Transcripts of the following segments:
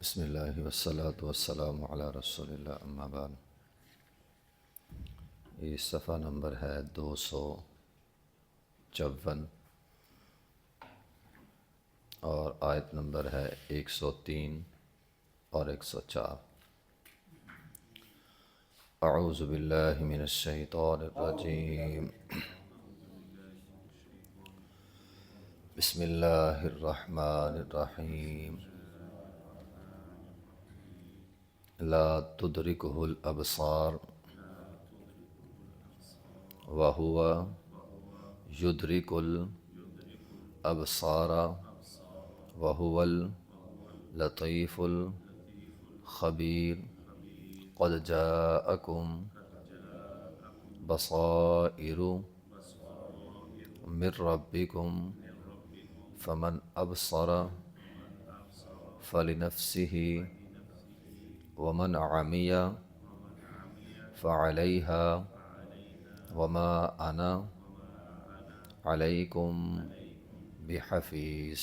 بسم اللہ والصلاة والسلام علی رسول اللہ اما بعد۔ یہ صفحہ نمبر ہے 254 اور آیت نمبر ہے 103 اور 104۔ اعوذ باللہ من الشیطان الرجیم، بسم اللہ الرحمن الرحیم۔ لا تدرکہ الابصار وہو یدرک الابصار وہو اللطیف الخبیر۔ قد جاءکم بصائر من ربکم فمن ابصر فلنفسہ ومن عمی فعلیہا وما انا علیکم بحفیظ۔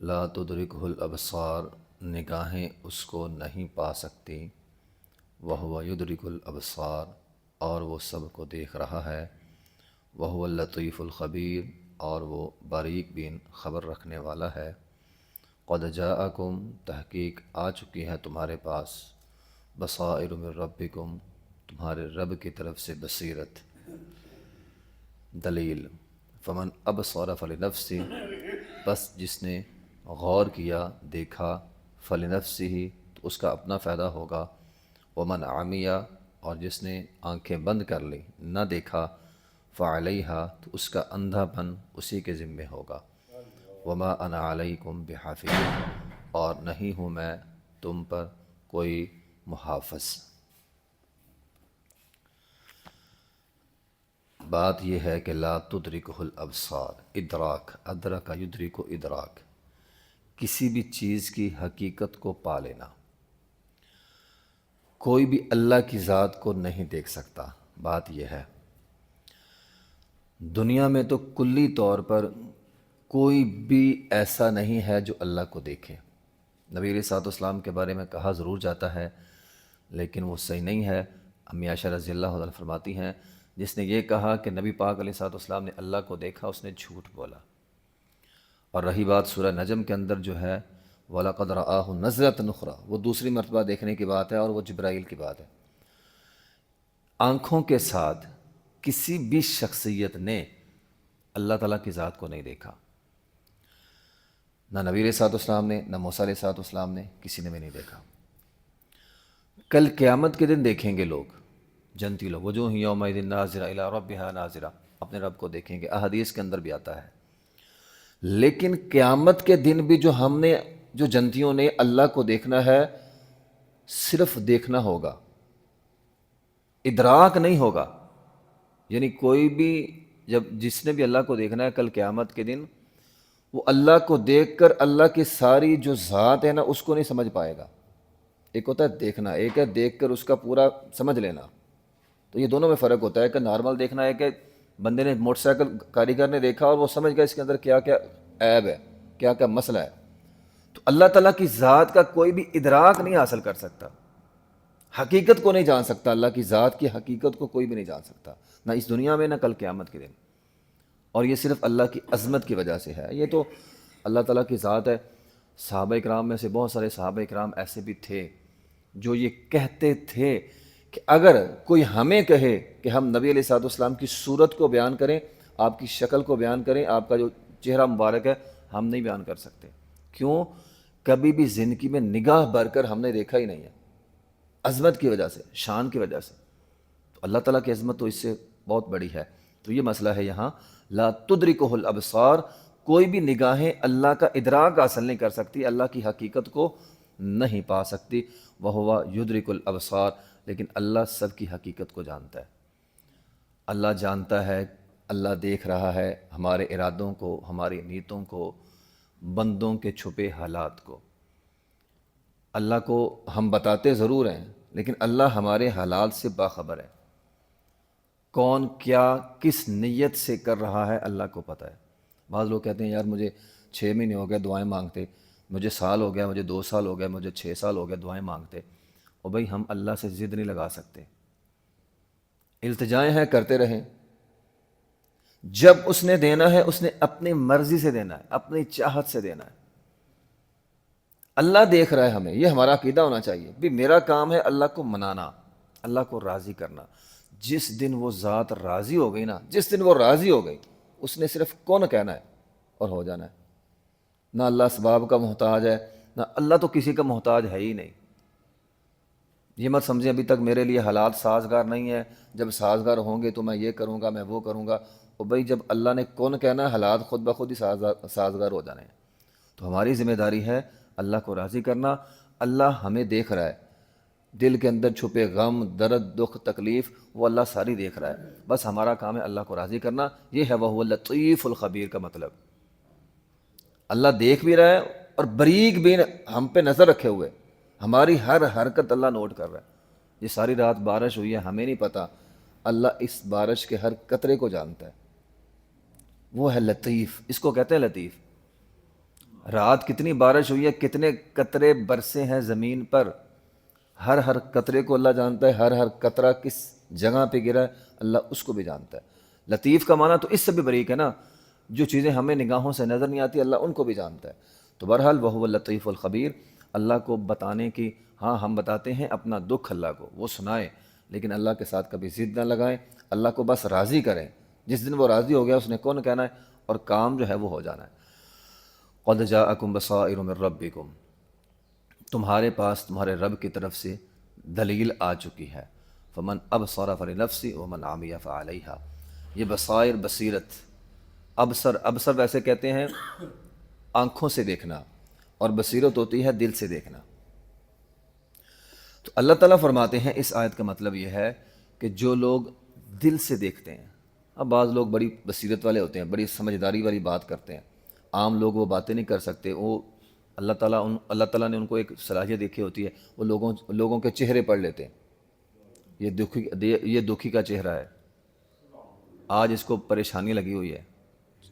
لا تدرکہ الابصار، نگاہیں اس کو نہیں پا سکتی، وہو یدرک الابصار، اور وہ سب کو دیکھ رہا ہے، وہو اللطیف الخبیر، اور وہ باریک بین خبر رکھنے والا ہے۔ قد جاءکم، تحقیق آ چکی ہے تمہارے پاس، بصائر من ربکم، تمہارے رب کی طرف سے بصیرت، دلیل۔ فمن ابصر فلنفسہ، بس جس نے غور کیا، دیکھا، فلنفسہ، تو اس کا اپنا فائدہ ہوگا، ومن عمی، اور جس نے آنکھیں بند کر لی، نہ دیکھا، فعلیہا، تو اس کا اندھا پن اسی کے ذمے ہوگا، وما انا علیکم بحافظ، اور نہیں ہوں میں تم پر کوئی محافظ۔ بات یہ ہے کہ لا تدرکہ الابصار، ادراک، ادرک یدرک ادراک، کسی بھی چیز کی حقیقت کو پا لینا۔ کوئی بھی اللہ کی ذات کو نہیں دیکھ سکتا۔ بات یہ ہے دنیا میں تو کلی طور پر کوئی بھی ایسا نہیں ہے جو اللہ کو دیکھے۔ نبی علیہ الصلوۃ والسلام کے بارے میں کہا ضرور جاتا ہے، لیکن وہ صحیح نہیں ہے۔ امی عائشہ رضی اللہ عنہا فرماتی ہیں، جس نے یہ کہا کہ نبی پاک علیہ الصلوۃ والسلام نے اللہ کو دیکھا، اس نے جھوٹ بولا۔ اور رہی بات سورہ نجم کے اندر جو ہے وَلَقَدْ رَآهُ نَزْلَةً أُخْرَىٰ، وہ دوسری مرتبہ دیکھنے کی بات ہے، اور وہ جبرائیل کی بات ہے۔ آنکھوں کے ساتھ کسی بھی شخصیت نے اللہ تعالیٰ کی ذات کو نہیں دیکھا، نہ نبی علیہ الصلوۃ والسلام نے، نہ موسیٰ علیہ الصلوۃ والسلام نے، کسی نے بھی نہیں دیکھا۔ کل قیامت کے دن دیکھیں گے لوگ، جنتی لوگ، وجوہ یومئذ ناظرہ الی ربہا ناظرہ، اپنے رب کو دیکھیں گے، احادیث کے اندر بھی آتا ہے۔ لیکن قیامت کے دن بھی جو جنتیوں نے اللہ کو دیکھنا ہے، صرف دیکھنا ہوگا، ادراک نہیں ہوگا۔ یعنی کوئی بھی جس نے بھی اللہ کو دیکھنا ہے کل قیامت کے دن، وہ اللہ کو دیکھ کر اللہ کی ساری جو ذات ہے نا، اس کو نہیں سمجھ پائے گا۔ ایک ہوتا ہے دیکھنا، ایک ہے دیکھ کر اس کا پورا سمجھ لینا۔ تو یہ دونوں میں فرق ہوتا ہے کہ نارمل دیکھنا ہے کہ بندے نے موٹر سائیکل کاریگر نے دیکھا اور وہ سمجھ گیا اس کے اندر کیا کیا عیب ہے، کیا کیا مسئلہ ہے۔ تو اللہ تعالیٰ کی ذات کا کوئی بھی ادراک نہیں حاصل کر سکتا، حقیقت کو نہیں جان سکتا، اللہ کی ذات کی حقیقت کو کوئی بھی نہیں جان سکتا، نہ اس دنیا میں نہ کل قیامت کے دن۔ اور یہ صرف اللہ کی عظمت کی وجہ سے ہے۔ یہ تو اللہ تعالیٰ کی ذات ہے۔ صحابہ کرام میں سے بہت سارے صحابہ کرام ایسے بھی تھے جو یہ کہتے تھے کہ اگر کوئی ہمیں کہے کہ ہم نبی علیہ الصلوۃ والسلام کی صورت کو بیان کریں، آپ کی شکل کو بیان کریں، آپ کا جو چہرہ مبارک ہے، ہم نہیں بیان کر سکتے۔ کیوں؟ کبھی بھی زندگی میں نگاہ بھر کر ہم نے دیکھا ہی نہیں ہے، عظمت کی وجہ سے، شان کی وجہ سے۔ تو اللہ تعالیٰ کی عظمت تو اس سے بہت بڑی ہے۔ تو یہ مسئلہ ہے یہاں، لا تدرکہ الابصار، کوئی بھی نگاہیں اللہ کا ادراک حاصل نہیں کر سکتی، اللہ کی حقیقت کو نہیں پا سکتی۔ وہو یدرک الابصار، لیکن اللہ سب کی حقیقت کو جانتا ہے۔ اللہ جانتا ہے، اللہ دیکھ رہا ہے ہمارے ارادوں کو، ہماری نیتوں کو، بندوں کے چھپے حالات کو۔ اللہ کو ہم بتاتے ضرور ہیں، لیکن اللہ ہمارے حالات سے باخبر ہے۔ کون کیا کس نیت سے کر رہا ہے اللہ کو پتہ ہے۔ بعض لوگ کہتے ہیں یار مجھے 6 مہینے ہو گئے دعائیں مانگتے، مجھے سال ہو گیا، مجھے 2 سال ہو گئے، مجھے 6 سال ہو گئے دعائیں مانگتے، اور بھائی ہم اللہ سے ضد نہیں لگا سکتے، التجائیں ہیں کرتے رہیں۔ جب اس نے دینا ہے اس نے اپنی مرضی سے دینا ہے، اپنی چاہت سے دینا ہے۔ اللہ دیکھ رہا ہے ہمیں، یہ ہمارا عقیدہ ہونا چاہیے بھی میرا کام ہے اللہ کو منانا، اللہ کو راضی کرنا۔ جس دن وہ ذات راضی ہو گئی نا، جس دن وہ راضی ہو گئی، اس نے صرف کون کہنا ہے اور ہو جانا ہے۔ نہ اللہ اسباب کا محتاج ہے، نہ اللہ تو کسی کا محتاج ہے ہی نہیں۔ یہ مت سمجھیں ابھی تک میرے لیے حالات سازگار نہیں ہے، جب سازگار ہوں گے تو میں یہ کروں گا، میں وہ کروں گا۔ اور بھائی جب اللہ نے کون کہنا ہے، حالات خود بخود ہی سازگار ہو جانے ہیں۔ تو ہماری ذمہ داری ہے اللہ کو راضی کرنا۔ اللہ ہمیں دیکھ رہا ہے، دل کے اندر چھپے غم، درد، دکھ، تکلیف وہ اللہ ساری دیکھ رہا ہے، بس ہمارا کام ہے اللہ کو راضی کرنا۔ یہ ہے وَهُوَ اللطیف الخبیر کا مطلب۔ اللہ دیکھ بھی رہا ہے اور بریک بھی ہم پہ نظر رکھے ہوئے، ہماری ہر حرکت اللہ نوٹ کر رہا ہے۔ یہ ساری رات بارش ہوئی ہے، ہمیں نہیں پتہ، اللہ اس بارش کے ہر قطرے کو جانتا ہے۔ وہ ہے لطیف، اس کو کہتے ہیں لطیف۔ رات کتنی بارش ہوئی ہے، کتنے قطرے برسے ہیں زمین پر، ہر قطرے کو اللہ جانتا ہے، ہر قطرہ کس جگہ پہ گرا ہے اللہ اس کو بھی جانتا ہے۔ لطیف کا معنی تو اس سے بھی بریک ہے نا، جو چیزیں ہمیں نگاہوں سے نظر نہیں آتی اللہ ان کو بھی جانتا ہے۔ تو بہرحال وَهُوَ اللطیف الخبیر، اللہ کو بتانے کی، ہاں ہم بتاتے ہیں اپنا دکھ اللہ کو، وہ سنائے، لیکن اللہ کے ساتھ کبھی ضد نہ لگائیں، اللہ کو بس راضی کریں۔ جس دن وہ راضی ہو گیا اس نے کون کہنا ہے اور کام جو ہے وہ ہو جانا ہے۔ قَدْ جَاءَكُمْ بَصَائِرُ مِن رَبِّكُمْ، تمہارے پاس تمہارے رب کی طرف سے دلیل آ چکی ہے۔ فَمَنْ أَبْصَرَ فَلِنَفْسِهِ وَمَنْ عَمِيَ فَعَلَيْهَا۔ یہ بصائر، بصیرت، ابصر ویسے کہتے ہیں آنکھوں سے دیکھنا، اور بصیرت ہوتی ہے دل سے دیکھنا۔ تو اللہ تعالیٰ فرماتے ہیں اس آیت کا مطلب یہ ہے کہ جو لوگ دل سے دیکھتے ہیں، اب بعض لوگ بڑی بصیرت والے ہوتے ہیں، بڑی سمجھداری والی بات کرتے ہیں، عام لوگ وہ باتیں نہیں کر سکتے، وہ اللہ تعالیٰ نے ان کو ایک صلاحیت دیکھی ہوتی ہے، وہ لوگوں کے چہرے پڑھ لیتے ہیں۔ یہ دکھی کا چہرہ ہے، آج اس کو پریشانی لگی ہوئی ہے،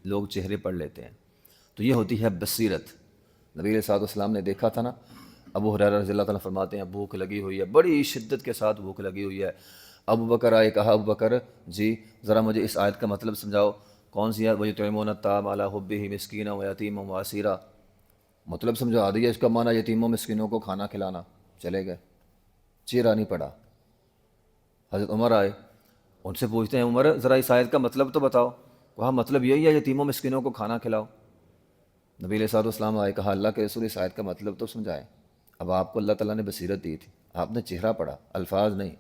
لوگ چہرے پڑھ لیتے ہیں۔ تو یہ ہوتی ہے بصیرت۔ نبی علیہ الصلوۃ والسلام نے دیکھا تھا نا، ابو ہریرہ رضی اللہ تعالیٰ فرماتے ہیں بھوک لگی ہوئی ہے، بڑی شدت کے ساتھ بھوک لگی ہوئی ہے۔ ابو بکر آئے، کہا ابو بکر جی ذرا مجھے اس آیت کا مطلب سمجھاؤ، کون سی آیت؟ وَيُطْعِمُونَ الطَّعَامَ عَلَىٰ حُبِّهِ مِسْكِينًا وَيَتِيمًا وَأَسِيرًا، مطلب سمجھا دیا اس کا معنی یتیموں مسکینوں کو کھانا کھلانا۔ چلے گئے، چہرہ نہیں پڑا۔ حضرت عمر آئے، ان سے پوچھتے ہیں عمر ذرا اس آیت کا مطلب تو بتاؤ، کہا مطلب یہی ہے یتیموں مسکینوں کو کھانا کھلاؤ۔ نبی علیہ الصلوۃ والسلام آئے، کہا اللہ کے رسول اس آیت کا مطلب تو سمجھائیں۔ اب آپ کو اللہ تعالیٰ نے بصیرت دی تھی، آپ نے چہرہ پڑھا، الفاظ نہیں۔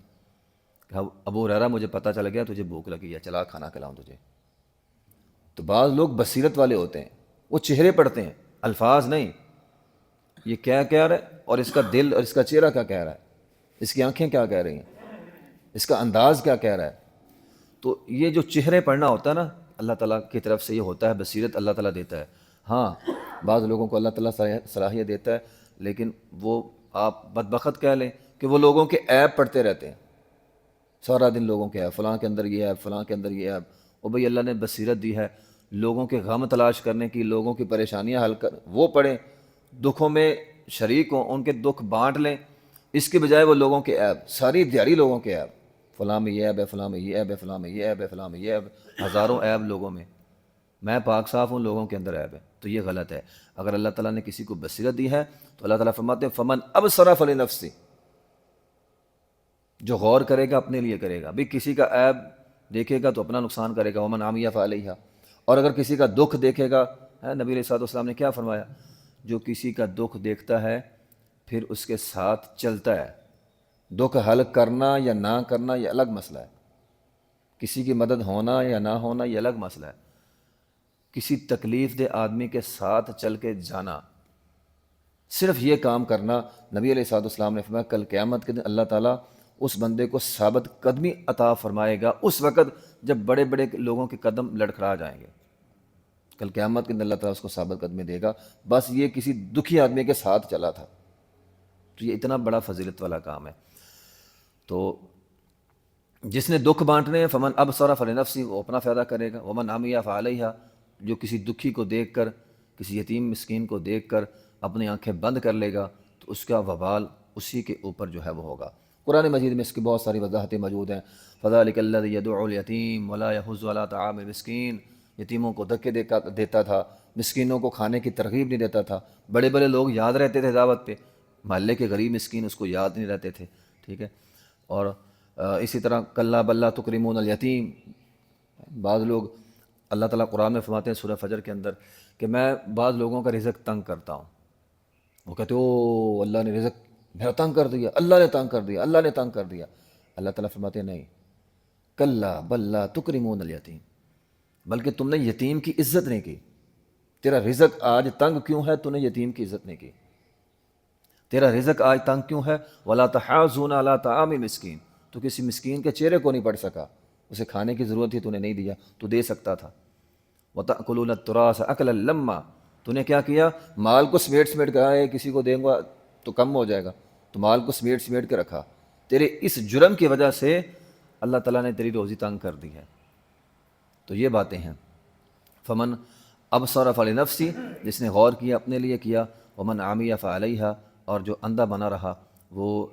کہا ابو ہریرہ مجھے پتہ چل گیا تجھے بھوک لگی ہے، چلا کھانا کھلاؤں تجھے۔ تو بعض لوگ بصیرت والے ہوتے ہیں، وہ چہرے پڑھتے ہیں، الفاظ نہیں۔ یہ کیا کہہ رہا ہے اور اس کا دل اور اس کا چہرہ کیا کہہ رہا ہے، اس کی آنکھیں کیا کہہ رہی ہیں، اس کا انداز کیا کہہ رہا ہے۔ تو یہ جو چہرے پڑھنا ہوتا ہے نا، اللہ تعالیٰ کی طرف سے یہ ہوتا ہے، بصیرت اللہ تعالیٰ دیتا ہے۔ ہاں بعض لوگوں کو اللہ تعالیٰ صلاحیت دیتا ہے، لیکن وہ آپ بدبخت کہہ لیں کہ وہ لوگوں کے عیب پڑھتے رہتے ہیں، سارا دن لوگوں کے عیب، فلاں کے اندر یہ عیب، فلاں کے اندر یہ عیب۔ اور بھئی اللہ نے بصیرت دی ہے لوگوں کے غم تلاش کرنے کی، لوگوں کی پریشانیاں حل کر وہ پڑھیں، دکھوں میں شریک ہوں، ان کے دکھ بانٹ لیں، اس کے بجائے وہ لوگوں کے عیب، ساری دیہڑی لوگوں کے عیب، فلاں میں یہ عیب ہے، فلاں میں یہ عیب ہے، فلاں میں یہ عیب ہے، فلاں میں یہ عیب، ہزاروں عیب لوگوں میں، میں پاک صاف ہوں، لوگوں کے اندر عیب ہے۔ تو یہ غلط ہے۔ اگر اللہ تعالیٰ نے کسی کو بصیرت دی ہے تو اللہ تعالیٰ فرماتے ہیں فمن ابصر فلنفسہ، جو غور کرے گا اپنے لیے کرے گا۔ بھی کسی کا عیب دیکھے گا تو اپنا نقصان کرے گا، ومن عمی فعلیہا، اور اگر کسی کا دکھ دیکھے گا، نبی علیہ الصلوۃ والسلام نے کیا فرمایا؟ جو کسی کا دکھ دیکھتا ہے پھر اس کے ساتھ چلتا ہے، دکھ حل کرنا یا نہ کرنا یہ الگ مسئلہ ہے، کسی کی مدد ہونا یا نہ ہونا یہ الگ مسئلہ ہے، کسی تکلیف دہ آدمی کے ساتھ چل کے جانا، صرف یہ کام کرنا۔ نبی علیہ الصلوۃ والسلام نے فرمایا کل قیامت کے دن اللہ تعالیٰ اس بندے کو ثابت قدمی عطا فرمائے گا، اس وقت جب بڑے بڑے لوگوں کے قدم لڑکھڑا جائیں گے، کل قیامت کے دن اللہ تعالیٰ اس کو ثابت قدمی دے گا، بس یہ کسی دکھی آدمی کے ساتھ چلا تھا۔ تو یہ اتنا بڑا فضیلت والا کام ہے۔ تو جس نے دکھ بانٹنے ہیں فمن ابصر فلنفسہ، وہ اپنا فائدہ کرے گا، ومن عمی فعلیہا، جو کسی دکھی کو دیکھ کر، کسی یتیم مسکین کو دیکھ کر اپنی آنکھیں بند کر لے گا تو اس کا وبال اسی کے اوپر جو ہے وہ ہوگا۔ قرآن مجید میں اس کی بہت ساری وضاحتیں موجود ہیں۔ فَذَلِكَ الَّذِي يَدُعُّ الْيَتِيمَ وَلَا يَحُضُّ عَلَىٰ طَعَامِ الْمِسْكِينِ، یتیموں کو دھکے دیتا تھا، مسکینوں کو کھانے کی ترغیب نہیں دیتا تھا۔ بڑے بڑے لوگ یاد رہتے تھے دعوت پہ، محلے کے غریب مسکین اس کو یاد نہیں رہتے تھے، ٹھیک ہے۔ اور اسی طرح کلا بلا تکرمون الیتیم، بعض لوگ اللہ تعالیٰ قرآن میں فرماتے ہیں سورہ فجر کے اندر کہ میں بعض لوگوں کا رزق تنگ کرتا ہوں، وہ کہتے او اللہ نے رزق میرا تنگ کر دیا، اللہ نے تنگ کر دیا، اللہ نے تنگ کر دیا۔ اللہ تعالیٰ فرماتے ہیں نہیں، کلا بلا تکرمون الیتیم، بلکہ تم نے یتیم کی عزت نہیں کی۔ تیرا رزق آج تنگ کیوں ہے؟ تو نے یتیم کی عزت نہیں کی۔ تیرا رزق آج تنگ کیوں ہے؟ وَلَا تَحَاضُونَ عَلَىٰ طَعَامِ الْمِسْكِينِ، تو کسی مسکین کے چہرے کو نہیں پڑھ سکا، اسے کھانے کی ضرورت تھی تو نے نہیں دیا، تو دے سکتا تھا۔ وَتَأْكُلُونَ التُّرَاثَ أَكْلًا لَمًّا، تو نے کیا کیا؟ مال کو سمیٹ کے آئے، کسی کو دیں گا تو کم ہو جائے گا، تو مال کو سمیٹ کے رکھا۔ تیرے اس جرم کی وجہ سے اللہ تعالیٰ نے تیری روزی تنگ کر دی ہے۔ تو یہ باتیں ہیں۔ فمن ابصر فلنفسی، جس نے غور کیا اپنے لیے کیا، ومن عمی فعلیہا، اور جو اندھا بنا رہا وہ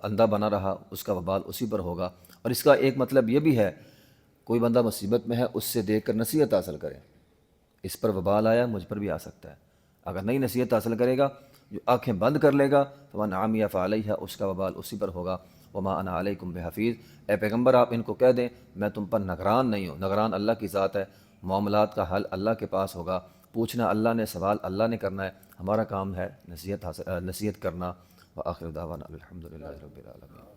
اندھا بنا رہا، اس کا وبال اسی پر ہوگا۔ اور اس کا ایک مطلب یہ بھی ہے، کوئی بندہ مصیبت میں ہے اس سے دیکھ کر نصیحت حاصل کرے، اس پر وبال آیا مجھ پر بھی آ سکتا ہے۔ اگر نہیں نصیحت حاصل کرے گا، جو آنکھیں بند کر لے گا، فمن عمی فعلیہا، اس کا وبال اسی پر ہوگا۔ وما انا علیکم بحفیظ، اے پیغمبر آپ ان کو کہہ دیں میں تم پر نگران نہیں ہوں۔ نگران اللہ کی ذات ہے، معاملات کا حل اللہ کے پاس ہوگا، پوچھنا اللہ نے، سوال اللہ نے کرنا ہے، ہمارا کام ہے نصیحت کرنا۔ وآخر دعوانا الحمدللہ رب العالمین۔